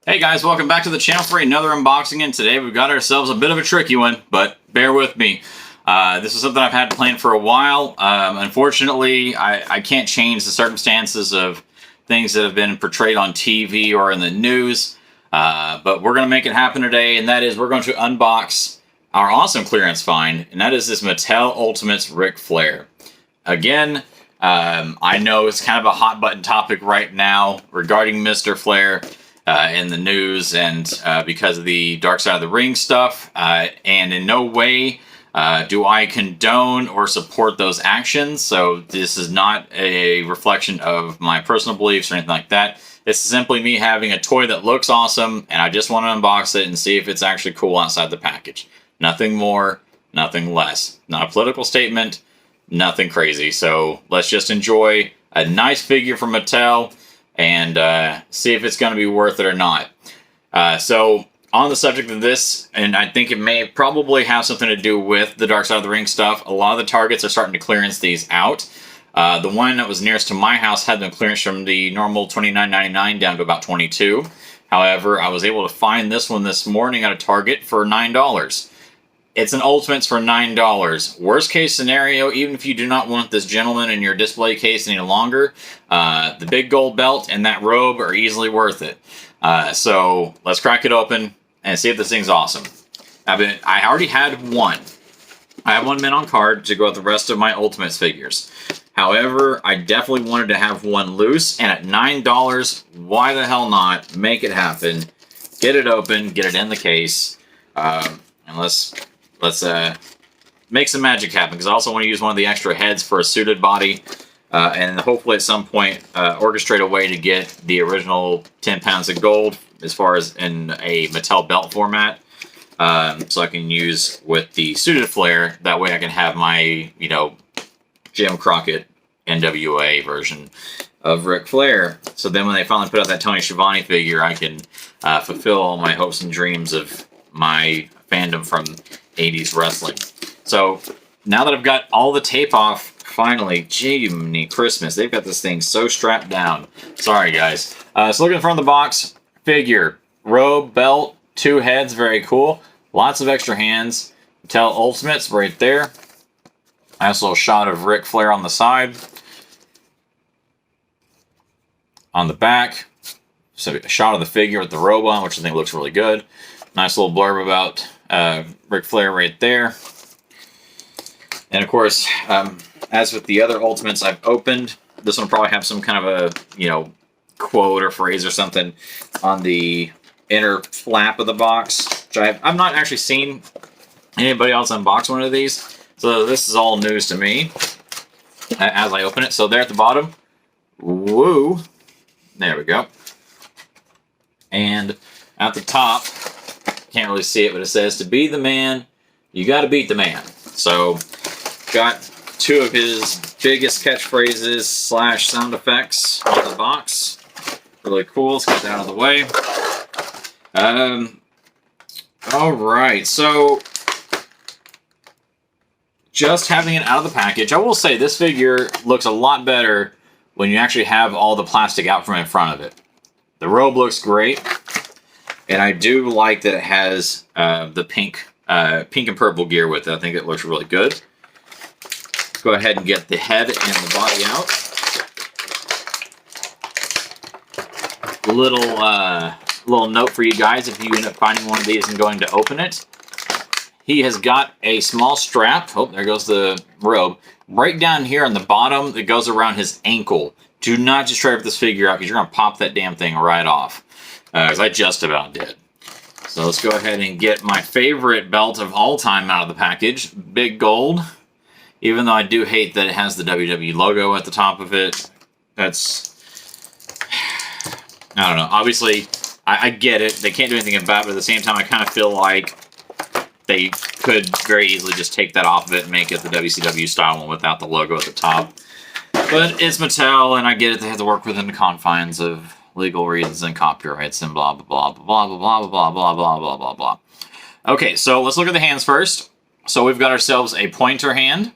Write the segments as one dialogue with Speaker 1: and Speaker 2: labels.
Speaker 1: Hey guys, welcome back to the channel for another unboxing, and today we've got ourselves a bit of a tricky one, but bear with me. This is something I've had planned for a while. Unfortunately, I can't change the circumstances of things that have been portrayed on TV or in the news, but we're going to make it happen today, and that is we're going to unbox our awesome clearance find, and that is this Mattel Ultimates Ric Flair. Again, I know it's kind of a hot button topic right now regarding Mr. Flair. In the news and because of the Dark Side of the Ring stuff, and in no way do I condone or support those actions. So this is not a reflection of my personal beliefs or anything like that. It's simply me having a toy that looks awesome, and I just want to unbox it and see if it's actually cool outside the package. Nothing more, nothing less. Not a political statement, nothing crazy. So let's just enjoy a nice figure from Mattel and see if it's going to be worth it or not. So on the subject of this, and I think it may probably have something to do with the Dark Side of the Ring stuff, a lot of the Targets are starting to clearance these out. The one that was nearest to my house had them clearance from the normal $29.99 down to about $22. However, I was able to find this one this morning at a Target for $9. It's an Ultimates for $9. Worst case scenario, even if you do not want this gentleman in your display case any longer, the big gold belt and that robe are easily worth it. So let's crack it open and see if this thing's awesome. I already had one. I have one mint on card to go with the rest of my Ultimates figures. However, I definitely wanted to have one loose, and at $9, why the hell not? Make it happen. Get it open, get it in the case, and let's make some magic happen, because I also want to use one of the extra heads for a suited body, and hopefully at some point orchestrate a way to get the original 10 pounds of gold as far as in a Mattel belt format, so I can use with the suited Flair. That way I can have my, Jim Crockett NWA version of Ric Flair. So then when they finally put out that Tony Schiavone figure, I can fulfill all my hopes and dreams of my fandom from 80s wrestling. So now that I've got all the tape off, finally, Jiminy Christmas, they've got this thing so strapped down. Sorry guys. So looking in front of the box, figure, robe, belt, 2 heads, very cool. Lots of extra hands. Mattel Ultimates right there. Nice little shot of Ric Flair on the side. On the back, so a shot of the figure with the robe on, which I think looks really good. Nice little blurb about Ric Flair right there. And of course, as with the other Ultimates I've opened, this one will probably have some kind of a, quote or phrase or something on the inner flap of the box, which I've not actually seen anybody else unbox one of these. So this is all news to me as I open it. So there at the bottom, woo, there we go. And at the top, can't really see it, but it says, to be the man, you got to beat the man. So got 2 of his biggest catchphrases / sound effects on the box. Really cool. Let's get that out of the way. All right, so just having it out of the package, I will say this figure looks a lot better when you actually have all the plastic out from in front of it. The robe looks great, and I do like that it has the pink and purple gear with it. I think it looks really good. Let's go ahead and get the head and the body out. Little note for you guys if you end up finding one of these and going to open it. He has got a small strap. Oh, there goes the robe. Right down here on the bottom, it goes around his ankle. Do not just try to rip this figure out, because you're going to pop that damn thing right off. As I just about did. So let's go ahead and get my favorite belt of all time out of the package. Big gold. Even though I do hate that it has the WWE logo at the top of it. That's... I don't know. Obviously, I get it. They can't do anything about it, but at the same time, I kind of feel like they could very easily just take that off of it and make it the WCW style one without the logo at the top. But it's Mattel, and I get it. They have to work within the confines of legal reasons and copyrights and blah, blah, blah, blah, blah, blah, blah, blah, blah, blah, blah, blah. Okay, so let's look at the hands first. So we've got ourselves a pointer hand.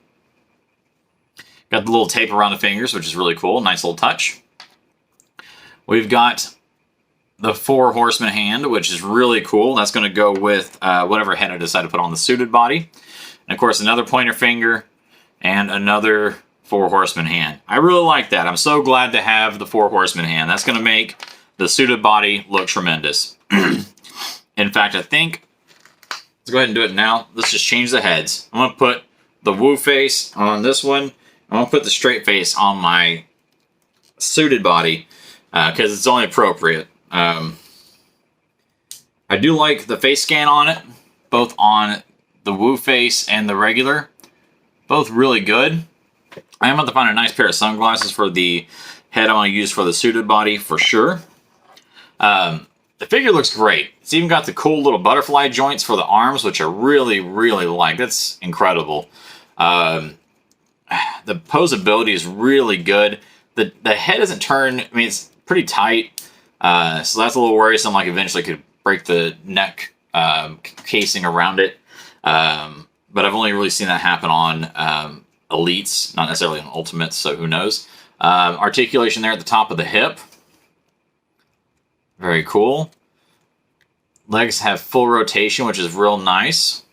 Speaker 1: Got the little tape around the fingers, which is really cool. Nice little touch. We've got the Four Horseman hand, which is really cool. That's going to go with whatever head I decide to put on the suited body. And of course, another pointer finger and another Four Horseman hand. I really like that. I'm so glad to have the Four Horseman hand. That's going to make the suited body look tremendous. In fact, I think, let's go ahead and do it now. Let's just change the heads. I'm going to put the Woo face on this one. I'm going to put the straight face on my suited body because it's only appropriate. I do like the face scan on it, both on the Woo face and the regular. Both really good. I am going to find a nice pair of sunglasses for the head I'm going to use for the suited body for sure. The figure looks great. It's even got the cool little butterfly joints for the arms, which I really, really like. That's incredible. The posability is really good. The head doesn't turn. I mean, it's pretty tight, so that's a little worrisome. Like eventually could break the neck casing around it. But I've only really seen that happen on Elites, not necessarily on Ultimates, so who knows. Articulation there at the top of the hip. Very cool. Legs have full rotation, which is real nice.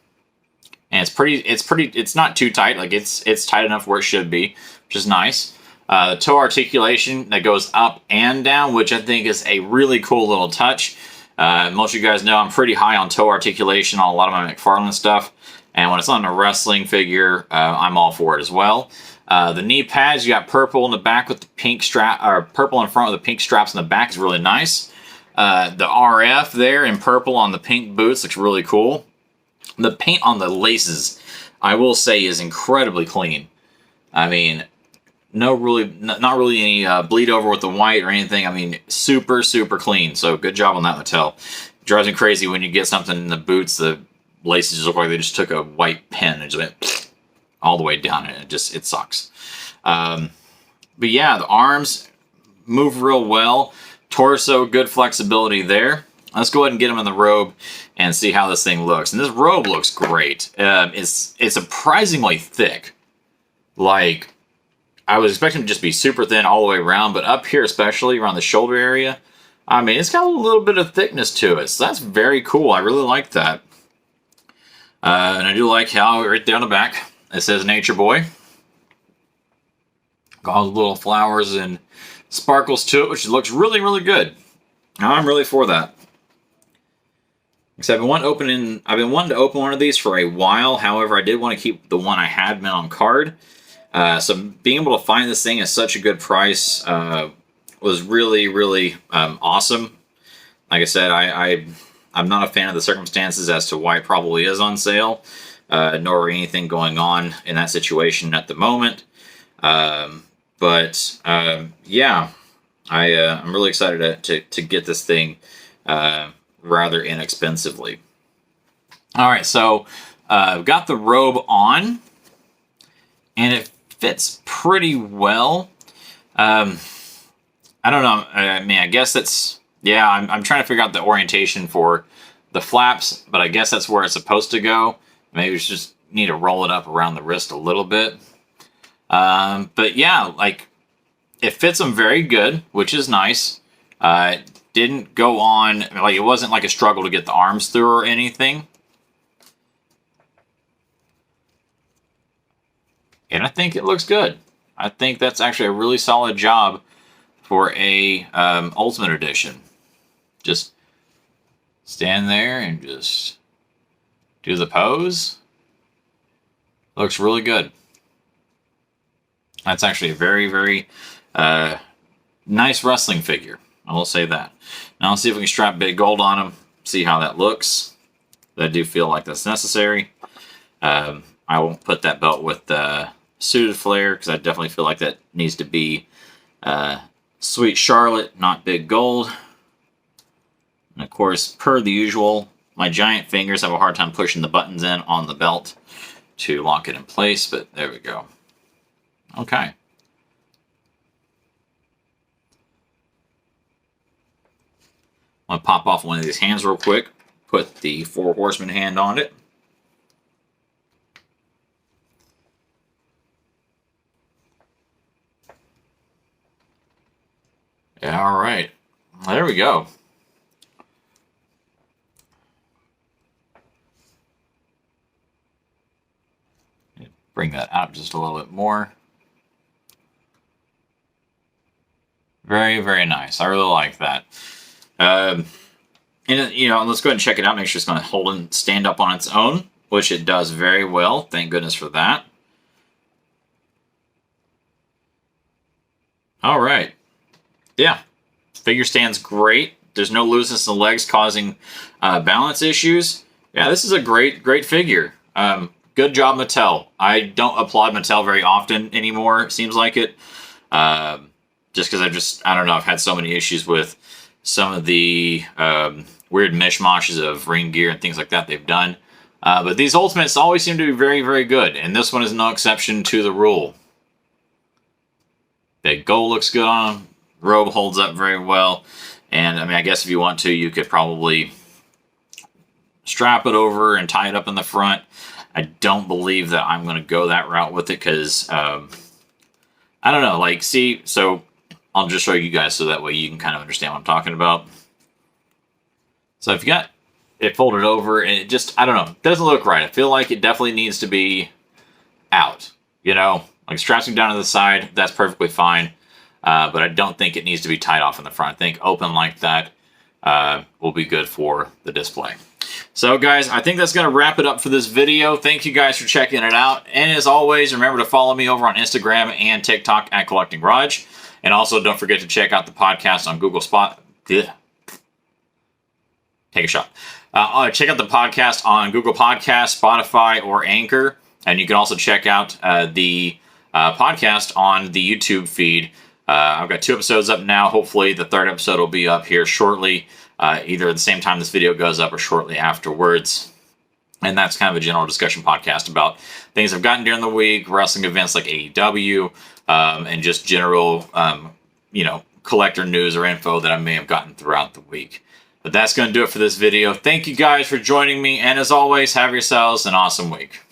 Speaker 1: And it's not too tight. Like it's tight enough where it should be, which is nice. The toe articulation that goes up and down, which I think is a really cool little touch. Most of you guys know I'm pretty high on toe articulation on a lot of my McFarlane stuff. And when it's on a wrestling figure, I'm all for it as well. The knee pads, you got purple in the back with the pink strap, or purple in front with the pink straps in the back is really nice. The RF there in purple on the pink boots looks really cool. The paint on the laces, I will say, is incredibly clean. I mean, not really any bleed over with the white or anything. I mean, super, super clean. So good job on that, Mattel. It drives me crazy when you get something in the boots, the laces just look like they just took a white pen and just went all the way down, and it sucks. But yeah, the arms move real well. Torso, good flexibility there. Let's go ahead and get them in the robe and see how this thing looks. And this robe looks great. It's surprisingly thick. Like, I was expecting it to just be super thin all the way around, but up here, especially around the shoulder area, I mean, it's got a little bit of thickness to it. So that's very cool. I really like that. And I do like how right there on the back, it says Nature Boy. Got all the little flowers and sparkles to it, which looks really, really good. I'm really for that. Because I've been wanting to open one of these for a while. However, I did want to keep the one I had mint on card. So being able to find this thing at such a good price was really, really awesome. Like I said, I'm not a fan of the circumstances as to why it probably is on sale, nor anything going on in that situation at the moment. Yeah, I'm really excited to get this thing rather inexpensively. All right, so I've got the robe on, and it fits pretty well. I don't know. I mean, I guess that's, yeah, I'm trying to figure out the orientation for the flaps, but I guess that's where it's supposed to go. Maybe we just need to roll it up around the wrist a little bit. But yeah, like, it fits them very good, which is nice. It didn't go on, like, it wasn't like a struggle to get the arms through or anything. And I think it looks good. I think that's actually a really solid job for a Ultimate Edition. Just stand there and just do the pose. Looks really good. That's actually a very, very nice wrestling figure. I will say that. Now let's see if we can strap big gold on him. See how that looks. But I do feel like that's necessary. I won't put that belt with the suited flair because I definitely feel like that needs to be Sweet Charlotte, not big gold. And of course, per the usual, my giant fingers have a hard time pushing the buttons in on the belt to lock it in place, but there we go. Okay. I'm going to pop off one of these hands real quick. Put the Four Horseman hand on it. All right. There we go. Bring that out just a little bit more. Very, very nice. I really like that. And, you know, let's go ahead and check it out. Make sure it's going to hold and stand up on its own, which it does very well. Thank goodness for that. All right. Yeah. Figure stands great. There's no looseness in the legs causing balance issues. Yeah, this is a great figure. Good job, Mattel. I don't applaud Mattel very often anymore. It seems like it. Just because I don't know, I've had so many issues with some of the weird mishmashes of ring gear and things like that they've done. But these Ultimates always seem to be very, very good. And this one is no exception to the rule. The gold looks good on him. Robe holds up very well. And, I mean, I guess if you want to, you could probably strap it over and tie it up in the front. I don't believe that I'm going to go that route with it because, I don't know, like, see, so I'll just show you guys so that way you can kind of understand what I'm talking about. So if you got it folded over and it just, I don't know, it doesn't look right. I feel like it definitely needs to be out, you know, like strapping down to the side, that's perfectly fine. But I don't think it needs to be tied off in the front. I think open like that will be good for the display. So guys, I think that's going to wrap it up for this video. Thank you guys for checking it out. And as always, remember to follow me over on Instagram and TikTok at Collecting Garage. And also don't forget to check out the podcast on Google Spot. Take a shot. Check out the podcast on Google Podcasts, Spotify, or Anchor. And you can also check out the podcast on the YouTube feed. I've got 2 episodes up now. Hopefully the 3rd episode will be up here shortly, either at the same time this video goes up or shortly afterwards. And that's kind of a general discussion podcast about things I've gotten during the week, wrestling events like AEW, and just general, you know, collector news or info that I may have gotten throughout the week. But that's going to do it for this video. Thank you guys for joining me. And as always, have yourselves an awesome week.